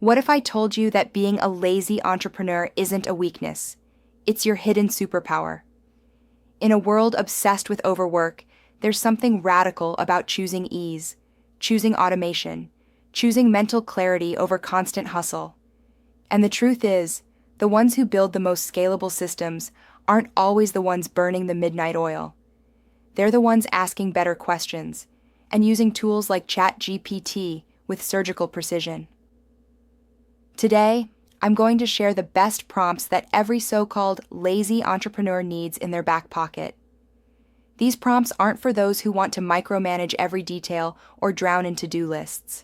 What if I told you that being a lazy entrepreneur isn't a weakness? It's your hidden superpower. In a world obsessed with overwork, there's something radical about choosing ease, choosing automation, choosing mental clarity over constant hustle. And the truth is, the ones who build the most scalable systems aren't always the ones burning the midnight oil. They're the ones asking better questions and using tools like ChatGPT with surgical precision. Today, I'm going to share the best prompts that every so-called lazy entrepreneur needs in their back pocket. These prompts aren't for those who want to micromanage every detail or drown in to-do lists.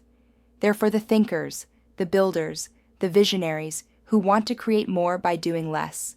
They're for the thinkers, the builders, the visionaries who want to create more by doing less.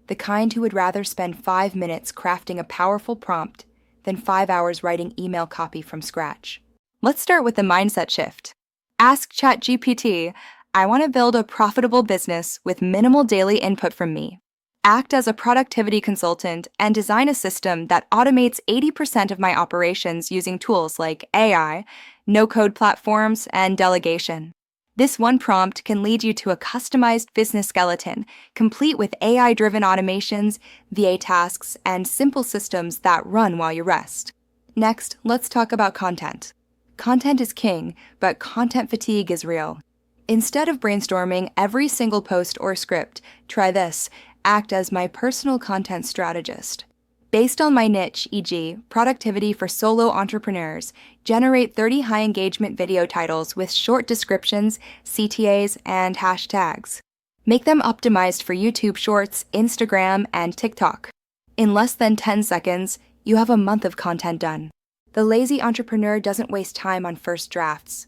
The kind who would rather spend 5 minutes crafting a powerful prompt than 5 hours writing email copy from scratch. Let's start with the mindset shift. Ask ChatGPT, I want to build a profitable business with minimal daily input from me. Act as a productivity consultant and design a system that automates 80% of my operations using tools like AI, no-code platforms, and delegation. This one prompt can lead you to a customized business skeleton, complete with AI-driven automations, VA tasks, and simple systems that run while you rest. Next, let's talk about content. Content is king, but content fatigue is real. Instead of brainstorming every single post or script, try this: act as my personal content strategist. Based on my niche, e.g., productivity for solo entrepreneurs, generate 30 high-engagement video titles with short descriptions, CTAs, and hashtags. Make them optimized for YouTube Shorts, Instagram, and TikTok. In less than 10 seconds, you have a month of content done. The lazy entrepreneur doesn't waste time on first drafts.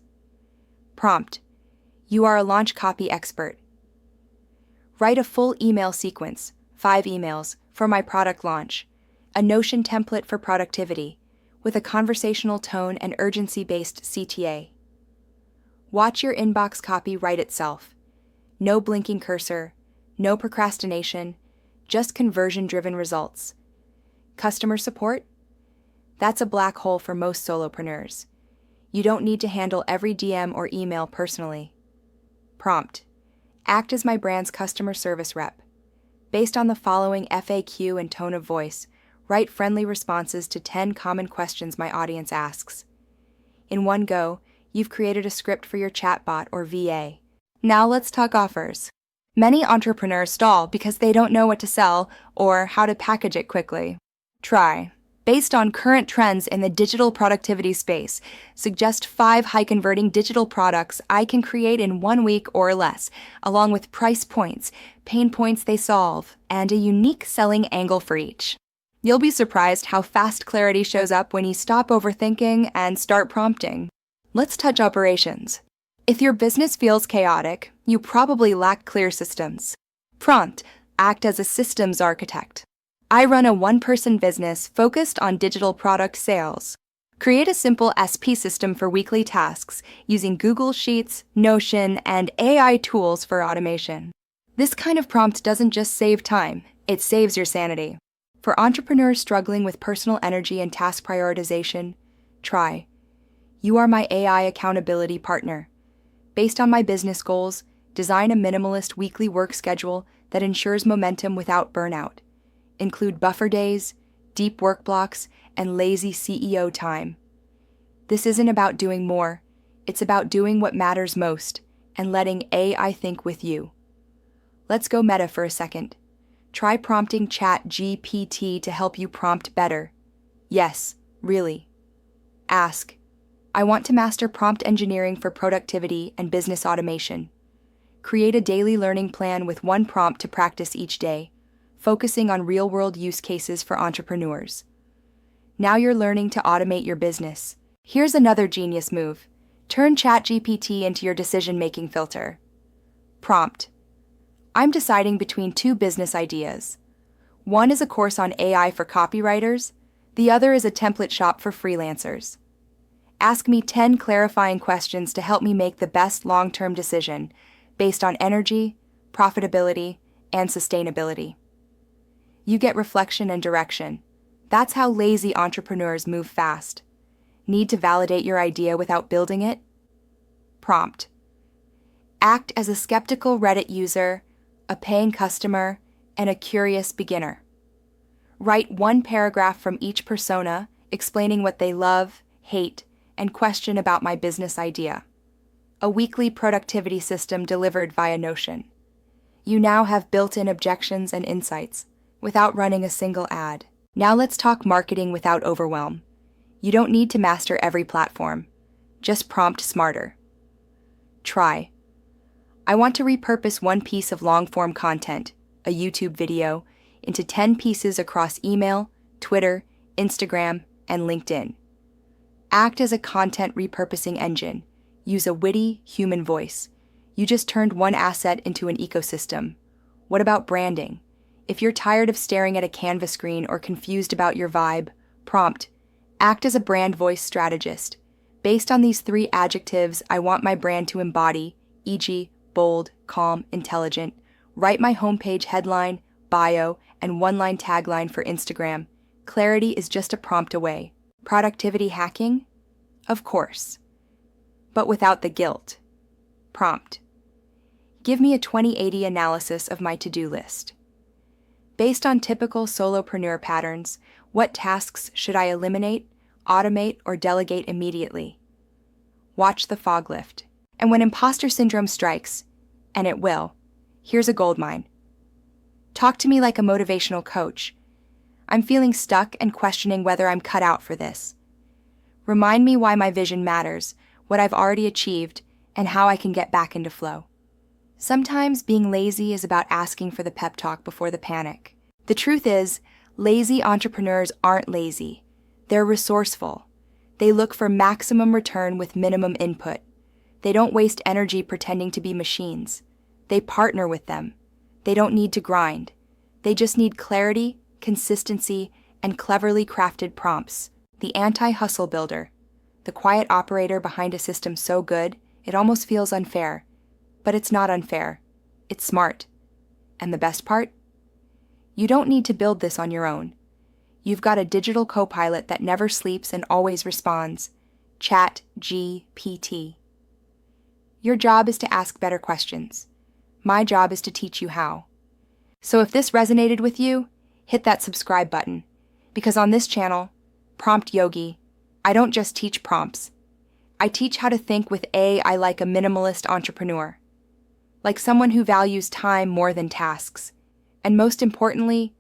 Prompt: you are a launch copy expert. Write a full email sequence, 5 emails, for my product launch, a Notion template for productivity, with a conversational tone and urgency-based CTA. Watch your inbox copy write itself. No blinking cursor, no procrastination, just conversion-driven results. Customer support? That's a black hole for most solopreneurs. You don't need to handle every DM or email personally. Prompt: act as my brand's customer service rep. Based on the following FAQ and tone of voice, write friendly responses to 10 common questions my audience asks. In one go, you've created a script for your chatbot or VA. Now let's talk offers. Many entrepreneurs stall because they don't know what to sell or how to package it quickly. Try. Based on current trends in the digital productivity space, suggest 5 high-converting digital products I can create in 1 week or less, along with price points, pain points they solve, and a unique selling angle for each. You'll be surprised how fast clarity shows up when you stop overthinking and start prompting. Let's touch operations. If your business feels chaotic, you probably lack clear systems. Prompt: act as a systems architect. I run a one-person business focused on digital product sales. Create a simple SP system for weekly tasks using Google Sheets, Notion, and AI tools for automation. This kind of prompt doesn't just save time, it saves your sanity. For entrepreneurs struggling with personal energy and task prioritization, try. You are my AI accountability partner. Based on my business goals, design a minimalist weekly work schedule that ensures momentum without burnout. Include buffer days, deep work blocks, and lazy CEO time. This isn't about doing more, it's about doing what matters most and letting AI think with you. Let's go meta for a second. Try prompting ChatGPT to help you prompt better. Yes, really. Ask, I want to master prompt engineering for productivity and business automation. Create a daily learning plan with 1 prompt to practice each day, focusing on real-world use cases for entrepreneurs. Now you're learning to automate your business. Here's another genius move. Turn ChatGPT into your decision-making filter. Prompt: I'm deciding between 2 business ideas. One is a course on AI for copywriters, the other is a template shop for freelancers. Ask me 10 clarifying questions to help me make the best long-term decision based on energy, profitability, and sustainability. You get reflection and direction. That's how lazy entrepreneurs move fast. Need to validate your idea without building it? Prompt: Act as a skeptical Reddit user, a paying customer, and a curious beginner. Write one paragraph from each persona explaining what they love, hate, and question about my business idea. A weekly productivity system delivered via Notion. You now have built-in objections and insights without running a single ad. Now let's talk marketing without overwhelm. You don't need to master every platform. Just prompt smarter. Try. I want to repurpose one piece of long-form content, a YouTube video, into 10 pieces across email, Twitter, Instagram, and LinkedIn. Act as a content repurposing engine. Use a witty, human voice. You just turned one asset into an ecosystem. What about branding? If you're tired of staring at a Canva screen or confused about your vibe, prompt. Act as a brand voice strategist. Based on these 3 adjectives I want my brand to embody, e.g., bold, calm, intelligent, write my homepage headline, bio, and one-line tagline for Instagram. Clarity is just a prompt away. Productivity hacking? Of course. But without the guilt. Prompt. Give me a 20/80 analysis of my to-do list. Based on typical solopreneur patterns, what tasks should I eliminate, automate, or delegate immediately? Watch the fog lift. And when imposter syndrome strikes, and it will, here's a goldmine. Talk to me like a motivational coach. I'm feeling stuck and questioning whether I'm cut out for this. Remind me why my vision matters, what I've already achieved, and how I can get back into flow. Sometimes being lazy is about asking for the pep talk before the panic. The truth is, lazy entrepreneurs aren't lazy. They're resourceful. They look for maximum return with minimum input. They don't waste energy pretending to be machines. They partner with them. They don't need to grind. They just need clarity, consistency, and cleverly crafted prompts. The anti-hustle builder. The quiet operator behind a system so good, it almost feels unfair. But it's not unfair. It's smart. And the best part? You don't need to build this on your own. You've got a digital co-pilot that never sleeps and always responds. ChatGPT. Your job is to ask better questions. My job is to teach you how. So if this resonated with you, hit that subscribe button. Because on this channel, Prompt Yogi, I don't just teach prompts. I teach how to think with AI like a minimalist entrepreneur. Like someone who values time more than tasks. And most importantly,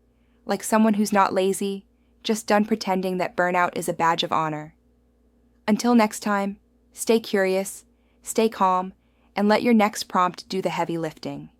like someone who's not lazy, just done pretending that burnout is a badge of honor. Until next time, stay curious, stay calm, and let your next prompt do the heavy lifting.